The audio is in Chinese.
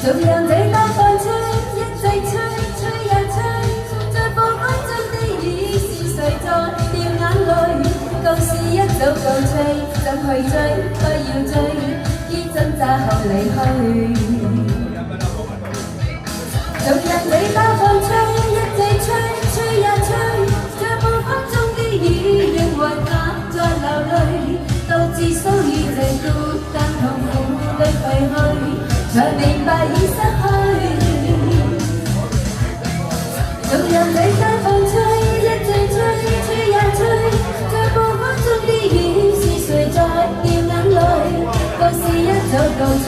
纵讓你多風吹，一直吹，吹呀吹，在風海中的雨是誰在掉眼淚？舊事一早告吹，怎去追？不要追，於掙扎後離去。縱讓你多風吹，一直吹，吹呀吹，在風海中的雨仍為他在流淚，導致騷擾這孤單痛苦的廢墟。才明白已失去，縱讓你大風吹，一直吹，吹呀吹，在暴風中的雨是誰在掉眼淚？舊事一早告吹。